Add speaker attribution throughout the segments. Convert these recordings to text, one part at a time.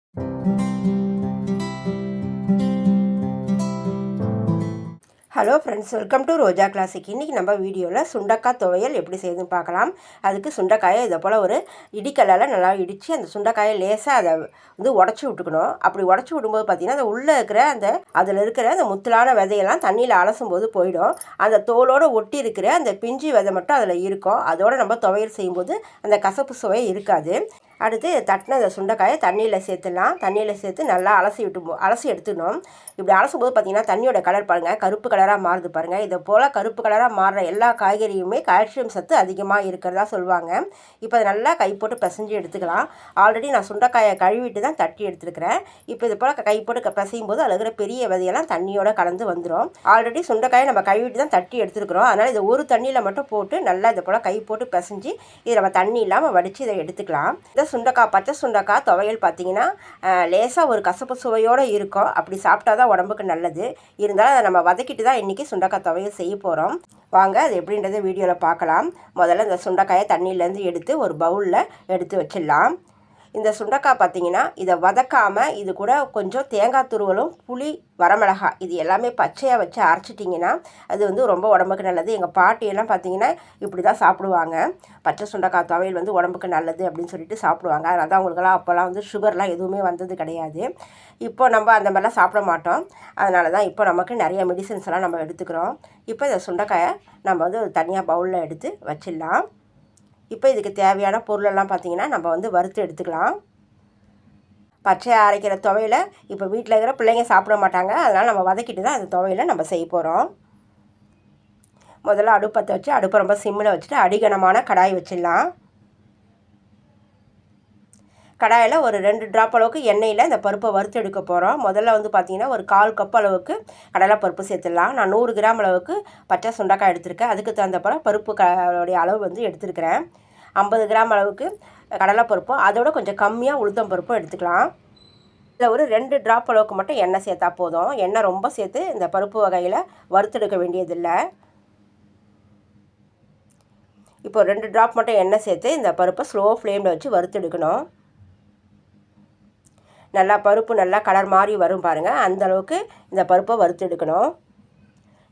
Speaker 1: Hello friends, welcome to Roja classic. இன்றைக்கி நம்ம வீடியோவில் சுண்டக்காய் துவையல் எப்படி செய்யுதுன்னு பார்க்கலாம். அதுக்கு சுண்டைக்காயை இதை போல் ஒரு இடிக்கல்லால் நல்லா இடித்து அந்த சுண்டைக்காயை லேசாக அதை வந்து உடச்சி விட்டுக்கணும். அப்படி உடச்சி விடும்போது பார்த்திங்கன்னா அந்த உள்ளே இருக்கிற அதில் இருக்கிற அந்த முத்தலான விதையெல்லாம் தண்ணியில் அலசும் போது போயிடும். அந்த தோலோடு ஒட்டி இருக்கிற அந்த பிஞ்சு விதை மட்டும் அதில் இருக்கும். அதோடு நம்ம துவையல் செய்யும்போது அந்த கசப்பு சுவை இருக்காது. அடுத்து தட்டின அந்த சுண்டைக்காயை தண்ணியில் சேர்த்துடலாம். தண்ணியில் சேர்த்து நல்லா அலசி எடுத்துக்கணும். இப்படி அலசும் போது பார்த்திங்கன்னா தண்ணியோட கலர் பாருங்கள், கருப்பு கலராக மாறுது பாருங்கள். இதை போல் கருப்பு கலராக மாறுற எல்லா காய்கறியுமே கால்சியம் சத்து அதிகமாக இருக்கிறதா சொல்லுவாங்க. இப்போ அதை நல்லா கை போட்டு பிசைஞ்சு எடுத்துக்கலாம். ஆல்ரெடி நான் சுண்டைக்காயை கழுவிட்டு தான் தட்டி எடுத்துருக்கிறேன். இப்போ இது போல் கை போட்டு பிசையும் போது அதில் இருக்கிற பெரிய விதையெல்லாம் தண்ணியோட கலந்து வந்துடும். ஆல்ரெடி சுண்டைக்காயை நம்ம கழுவிட்டு தான் தட்டி எடுத்துருக்குறோம். அதனால் இதை ஒரு தண்ணியில் மட்டும் போட்டு நல்லா இதை போல் கை போட்டு பிசைஞ்சு இதை நம்ம தண்ணி இல்லாமல் வடித்து இதை எடுத்துக்கலாம். பச்சை சுண்டைக்காய் துவையல் பார்த்திங்கன்னா லேசாக ஒரு கசப்பு சுவையோடு இருக்கும். அப்படி சாப்பிட்டா தான் உடம்புக்கு நல்லது. இருந்தாலும் அதை நம்ம வதக்கிட்டு தான் இன்றைக்கி சுண்டைக்காய் துவையல் செய்ய போகிறோம். வாங்க அது எப்படின்றத வீடியோவில் பார்க்கலாம். முதல்ல இந்த சுண்டைக்காயை தண்ணியிலேருந்து எடுத்து ஒரு பவுலில் எடுத்து வச்சிடலாம். இந்த சுண்டைக்காய் பார்த்திங்கன்னா இதை வதக்காமல் இது கூட கொஞ்சம் தேங்காய் துருவலும் புளி வரமிளகாய் இது எல்லாமே பச்சையாக வச்சு அரைச்சிட்டிங்கன்னா அது வந்து ரொம்ப உடம்புக்கு நல்லது. எங்கள் பாட்டியெல்லாம் பார்த்திங்கன்னா இப்படி தான் சாப்பிடுவாங்க. பச்சை சுண்டைக்காய் துவையல் வந்து உடம்புக்கு நல்லது அப்படின்னு சொல்லிட்டு சாப்பிடுவாங்க. அதனால தான் அவங்களுக்கெல்லாம் அப்போல்லாம் வந்து சுகர்லாம் எதுவுமே வந்தது கிடையாது. இப்போ நம்ம அந்த மாதிரிலாம் சாப்பிட மாட்டோம். அதனால தான் இப்போ நமக்கு நிறைய மெடிசன்ஸ் எல்லாம் நம்ம எடுத்துக்கிறோம். இப்போ இந்த சுண்டைக்காயை நம்ம வந்து ஒரு தனியாக பவுலில் எடுத்து வச்சிடலாம். இப்போ இதுக்கு தேவையான பொருளெல்லாம் பார்த்திங்கன்னா நம்ம வந்து வறுத்து எடுத்துக்கலாம். பச்சையாக அரைக்கிற துவையலை இப்போ வீட்டில் இருக்கிற பிள்ளைங்க சாப்பிட மாட்டாங்க. அதனால் நம்ம வதக்கிட்டு தான் அந்த துவையலை நம்ம செய்ய போகிறோம். முதல்ல அடுப்பத்தை வச்சு அடுப்பை ரொம்ப சிம்மில் வச்சுட்டு அடிகனமான கடாய் வச்சிடலாம். கடாயில் ஒரு 2 ட்ராப் அளவுக்கு எண்ணெயில் இந்த பருப்பை வறுத்து எடுக்க போகிறோம். முதல்ல வந்து பார்த்திங்கன்னா ஒரு 1/4 கப் அளவுக்கு கடலைப்பருப்பு சேர்த்துடலாம். நான் 100 கிராம் அளவுக்கு பச்சை சுண்டைக்காய் எடுத்திருக்கேன். அதுக்கு தகுந்த போல் பருப்புடைய அளவு வந்து எடுத்துருக்கிறேன். 50 கிராம் அளவுக்கு கடலைப்பருப்பும் அதோட கொஞ்சம் கம்மியாக உளுத்தம் பருப்பும் எடுத்துக்கலாம். இதில் ஒரு 2 ட்ராப் அளவுக்கு மட்டும் எண்ணெய் சேர்த்தா போதும். எண்ணெய் ரொம்ப சேர்த்து இந்த பருப்பு வகையில் வறுத்தெடுக்க வேண்டியதில்லை. இப்போ 2 ட்ராப் மட்டும் எண்ணெய் சேர்த்து இந்த பருப்பை ஸ்லோ ஃப்ளேமில் வச்சு வறுத்தெடுக்கணும். நல்லா பருப்பு நல்லா கலர் மாதிரி வரும் பாருங்கள். அந்தளவுக்கு இந்த பருப்பை வறுத்து எடுக்கணும்.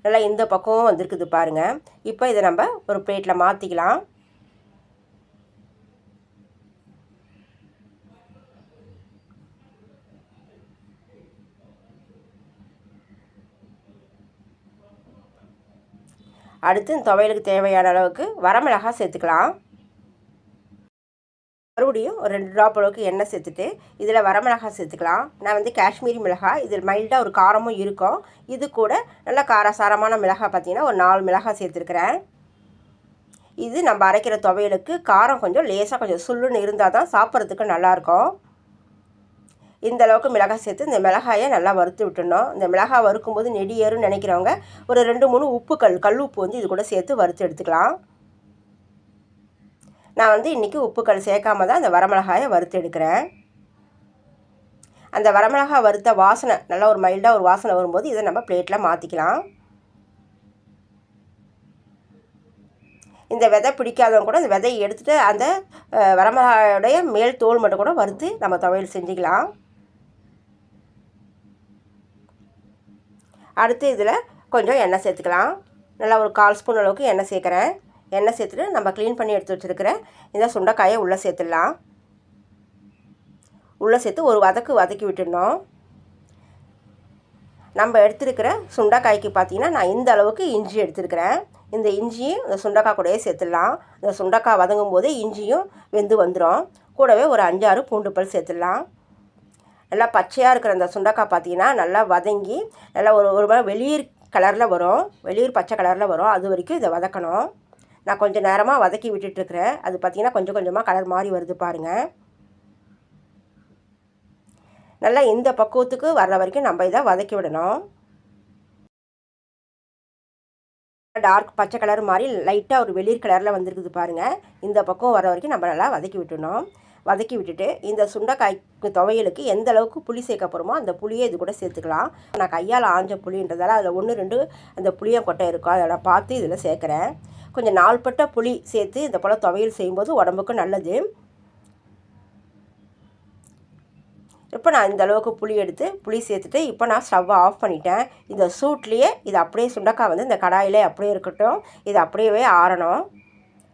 Speaker 1: நல்லா இந்த பக்கமும் வந்திருக்குது பாருங்கள். இப்போ இதை நம்ம ஒரு பிளேட்டில் மாற்றிக்கலாம். அடுத்து இந்த துவையலுக்கு தேவையான அளவுக்கு வரமிளகாய் சேர்த்துக்கலாம். மறுபடியும் ஒரு 2 ட்ராப் அளவுக்கு எண்ணெய் சேர்த்துட்டு இதில் வரமிளகாய் சேர்த்துக்கலாம். நான் வந்து காஷ்மீரி மிளகாய், இதில் மைல்டாக ஒரு காரமும் இருக்கும். இது கூட நல்லா காரசாரமான மிளகாய் பார்த்திங்கன்னா ஒரு 4 மிளகாய் சேர்த்துருக்குறேன். இது நம்ம அரைக்கிற துவையலுக்கு காரம் கொஞ்சம் லேசாக கொஞ்சம் சுள்ளுன்னு இருந்தால் தான் சாப்பிட்றதுக்கு நல்லாயிருக்கும். இந்த அளவுக்கு மிளகாய் சேர்த்து இந்த மிளகாயை நல்லா வறுத்து விட்டுடணும். இந்த மிளகாய் வறுக்கும்போது நெடி ஏறுன்னு நினைக்கிறவங்க ஒரு 2-3 கல் உப்பு வந்து இது கூட சேர்த்து வறுத்து எடுத்துக்கலாம். நான் வந்து இன்றைக்கி உப்புக்கள் சேர்க்காம தான் அந்த வரமிளகாயை வறுத்து எடுக்கிறேன். அந்த வரமிளகாய் வறுத்த வாசனை நல்லா ஒரு மைல்டாக ஒரு வாசனை வரும்போது இதை நம்ம பிளேட்டில் மாற்றிக்கலாம். இந்த விதை பிடிக்காதவங்க கூட அந்த விதையை எடுத்துகிட்டு அந்த வரமிளகாயோடைய மேல் தோல் மட்டும் கூட வறுத்து நம்ம துவையல் செஞ்சுக்கலாம். அடுத்து இதில் கொஞ்சம் எண்ணெய் சேர்த்துக்கலாம். நல்லா ஒரு 1/4 ஸ்பூன் அளவுக்கு எண்ணெய் சேர்க்குறேன். எண்ணெய் சேர்த்துட்டு நம்ம க்ளீன் பண்ணி எடுத்து வச்சுருக்கிற இந்த சுண்டைக்காயை உள்ளே சேர்த்துடலாம். உள்ளே சேர்த்து ஒரு வதக்கி விட்டுடணும். நம்ம எடுத்துருக்கிற சுண்டைக்காய்க்கு பார்த்திங்கன்னா நான் இந்த அளவுக்கு இஞ்சி எடுத்துருக்கிறேன். இந்த இஞ்சியும் இந்த சுண்டைக்காய் கூடயே சேர்த்துடலாம். இந்த சுண்டைக்காய் வதங்கும் போதே இஞ்சியும் வெந்து வந்துடும். கூடவே ஒரு 5-6 பூண்டு பல் சேர்த்துடலாம். நல்லா பச்சையாக இருக்கிற அந்த சுண்டைக்காய் பார்த்திங்கன்னா நல்லா வதங்கி நல்லா ஒரு வெளிர் கலரில் வரும், வெளிர் பச்சை கலரில் வரும். அது வரைக்கும் இதை வதக்கணும். நான் கொஞ்சம் நேரமாக வதக்கி விட்டுட்டுருக்கிறேன். அது பார்த்திங்கன்னா கொஞ்சம் கொஞ்சமாக கலர் மாதிரி வருது பாருங்கள். நல்லா இந்த பக்குவத்துக்கு வர்ற வரைக்கும் நம்ம இதை வதக்கி விடணும். டார்க் பச்சை கலர் மாதிரி லைட்டாக ஒரு வெளிர் கலரில் வந்துருக்குது பாருங்கள். இந்த பக்கம் வர வரைக்கும் நம்ம நல்லா வதக்கி விட்டுணும். வதக்கி விட்டுட்டு இந்த சுண்டைக்காய்க்கு துவையலுக்கு எந்த அளவுக்கு புளி சேர்க்க போகிறோமோ அந்த புளியை இது கூட சேர்த்துக்கலாம். நான் கையால் ஆஞ்ச புளின்றதால அதில் 1-2 அந்த புளியங்கொட்டை இருக்கும். அதெல்லாம் பார்த்து இதில் சேர்க்குறேன். கொஞ்சம் நாள்பட்ட புளி சேர்த்து இந்த போல் துவையல் செய்யும்போது உடம்புக்கு நல்லது. இப்போ நான் இந்த அளவுக்கு புளி எடுத்து புளி சேர்த்துட்டு இப்போ நான் ஸ்டவ்வை ஆஃப் பண்ணிட்டேன். இந்த சூட்லேயே இது அப்படியே சுண்டக்காய் வந்து இந்த கடாயிலே அப்படியே இருக்கட்டும். இது அப்படியே ஆறணும்.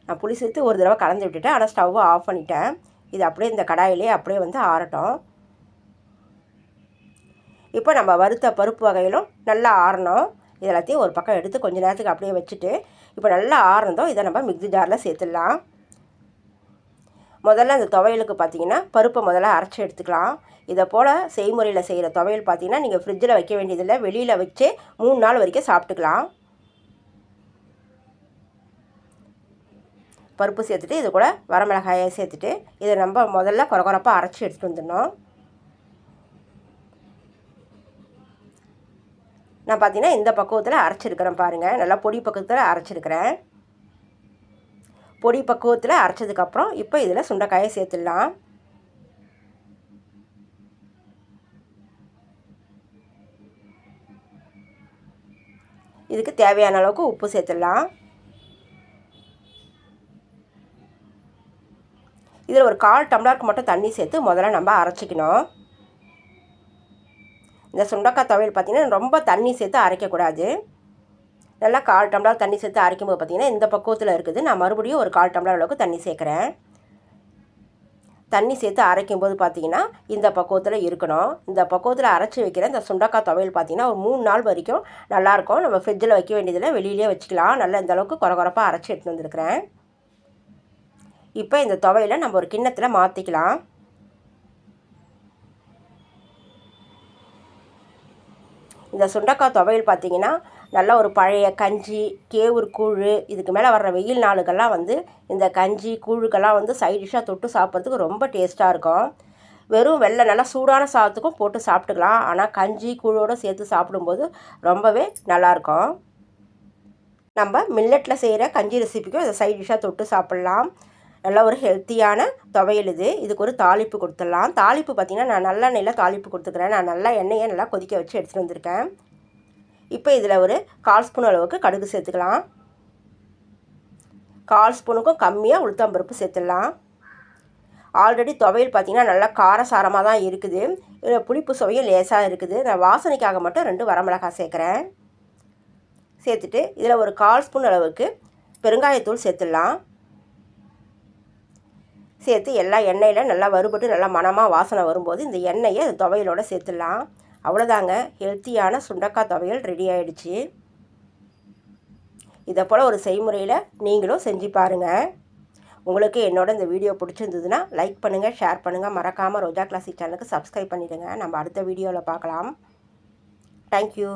Speaker 1: நான் புளி சேர்த்து ஒரு தடவை கலந்து விட்டுட்டேன். ஆனால் ஸ்டவ்வை ஆஃப் பண்ணிட்டேன். இது அப்படியே இந்த கடாயிலே அப்படியே வந்து ஆறட்டும். இப்போ நம்ம வறுத்த பருப்பு வகையிலும் நல்லா ஆறணும். இது எல்லாத்தையும் ஒரு பக்கம் எடுத்து கொஞ்சம் நேரத்துக்கு அப்படியே வச்சுட்டு இப்போ நல்லா ஆறணும். இதை நம்ம மிக்ஸி ஜாரில் சேர்த்துடலாம். முதல்ல அந்த துவையலுக்கு பார்த்திங்கன்னா பருப்பை முதல்ல அரைச்சி எடுத்துக்கலாம். இதை போல் செய்முறையில் செய்கிற துவையல் பார்த்திங்கன்னா நீங்கள் ஃப்ரிட்ஜில் வைக்க வேண்டியதில்லை, வெளியில் வச்சு 3 நாள் வரைக்கும் சாப்பிட்டுக்கலாம். பருப்பு சேர்த்துட்டு இது கூட வரமிளகாயை சேர்த்துட்டு இதை நம்ம முதல்ல கொரகொரப்பாக அரைச்சி எடுத்துகிட்டு வந்துடணும். நான் பார்த்திங்கன்னா இந்த பக்குவத்தில் அரைச்சிருக்கிறேன் பாருங்கள். நல்லா பொடி பக்குவத்தில் அரைச்சிருக்கிறேன். பொடி பக்குவத்தில் அரைச்சதுக்கப்புறம் இப்போ இதில் சுண்டைக்காயை சேர்த்துடலாம். இதுக்கு தேவையான அளவுக்கு உப்பு சேர்த்துடலாம். இதில் ஒரு 1/4 டம்ளருக்கு மட்டும் தண்ணி சேர்த்து முதல்ல நம்ம அரைச்சிக்கணும். இந்த சுண்டைக்காய் துவையல் பார்த்திங்கன்னா ரொம்ப தண்ணி சேர்த்து அரைக்கக்கூடாது. நல்லா 1/4 டம்ளர் தண்ணி சேர்த்து அரைக்கும்போது பார்த்திங்கன்னா இந்த பக்குவத்தில் இருக்குது. நான் மறுபடியும் ஒரு 1/4 டம்ளர் அளவுக்கு தண்ணி சேர்க்குறேன். தண்ணி சேர்த்து அரைக்கும்போது பார்த்திங்கன்னா இந்த பக்குவத்தில் இருக்கணும். இந்த பக்குவத்தில் அரைச்சி வைக்கிற இந்த சுண்டைக்காய் துவையல் பார்த்திங்கன்னா ஒரு 3 நாள் வரைக்கும் நல்லாயிருக்கும். நம்ம ஃப்ரிட்ஜில் வைக்க வேண்டியதில்லை, வெளியிலே வச்சுக்கலாம். நல்லா இந்த அளவுக்கு கொரகொரப்பாக அரைச்சி எடுத்துகிட்டு வந்துருக்கிறேன். இப்போ இந்த துவையலை நம்ம ஒரு கிண்ணத்தில் மாற்றிக்கலாம். இந்த சுண்டைக்காய் துவையல் பார்த்திங்கன்னா நல்லா ஒரு பழைய கஞ்சி, கேவுரு கூழ், இதுக்கு மேலே வர்ற வெயில் நாளுக்கெல்லாம் வந்து இந்த கஞ்சி கூழுக்கெல்லாம் வந்து சைட் டிஷ்ஷாக தொட்டு சாப்பிட்றதுக்கு ரொம்ப டேஸ்ட்டாக இருக்கும். வெறும் வெள்ளை நல்லா சூடான சாதத்துக்கும் போட்டு சாப்பிட்டுக்கலாம். ஆனால் கஞ்சி கூழோடு சேர்த்து சாப்பிடும்போது ரொம்பவே நல்லாயிருக்கும். நம்ம மில்லட்டில் செய்கிற கஞ்சி ரெசிபிக்கும் இதை சைட் டிஷ்ஷாக தொட்டு சாப்பிட்லாம். நல்ல ஒரு ஹெல்த்தியான துவையல் இது. இதுக்கு ஒரு தாளிப்பு கொடுத்துடலாம். தாளிப்பு பார்த்திங்கன்னா நான் நல்லெண்ணெயில் தாளிப்பு கொடுத்துக்கிறேன். நான் நல்லா எண்ணெயை நல்லா கொதிக்க வச்சு எடுத்துகிட்டு வந்திருக்கேன். இப்போ இதில் ஒரு 1/4 ஸ்பூன் அளவுக்கு கடுகு சேர்த்துக்கலாம். 1/4 ஸ்பூனுக்கும் கம்மியாக உளுத்தம்பருப்பு சேர்த்துடலாம். ஆல்ரெடி துவையல் பார்த்திங்கன்னா நல்லா காரசாரமாக தான் இருக்குது. இதில் புளிப்பு சுவையும் லேசாக இருக்குது. நான் வாசனைக்காக மட்டும் 2 வரமிளகாய் சேர்க்குறேன். சேர்த்துட்டு இதில் ஒரு 1/4 ஸ்பூன் அளவுக்கு பெருங்காயத்தூள் சேர்த்துடலாம். சேர்த்து எல்லா எண்ணெயில் நல்லா வறுபட்டு நல்லா மணமாக வாசனை வரும்போது இந்த எண்ணெயை அந்த துவையலோடு சேர்த்துடலாம். அவ்வளோதாங்க, ஹெல்த்தியான சுண்டைக்காய் துவையல் ரெடி ஆகிடுச்சு. இதை போல் ஒரு செய்முறையில் நீங்களும் செஞ்சு பாருங்கள். உங்களுக்கு என்னோட இந்த வீடியோ பிடிச்சிருந்ததுன்னா லைக் பண்ணுங்கள், ஷேர் பண்ணுங்கள். மறக்காமல் ரோஜா கிளாசிக் சேனலுக்கு சப்ஸ்கிரைப் பண்ணிவிடுங்க. நம்ம அடுத்த வீடியோவில் பார்க்கலாம். தேங்க்யூ.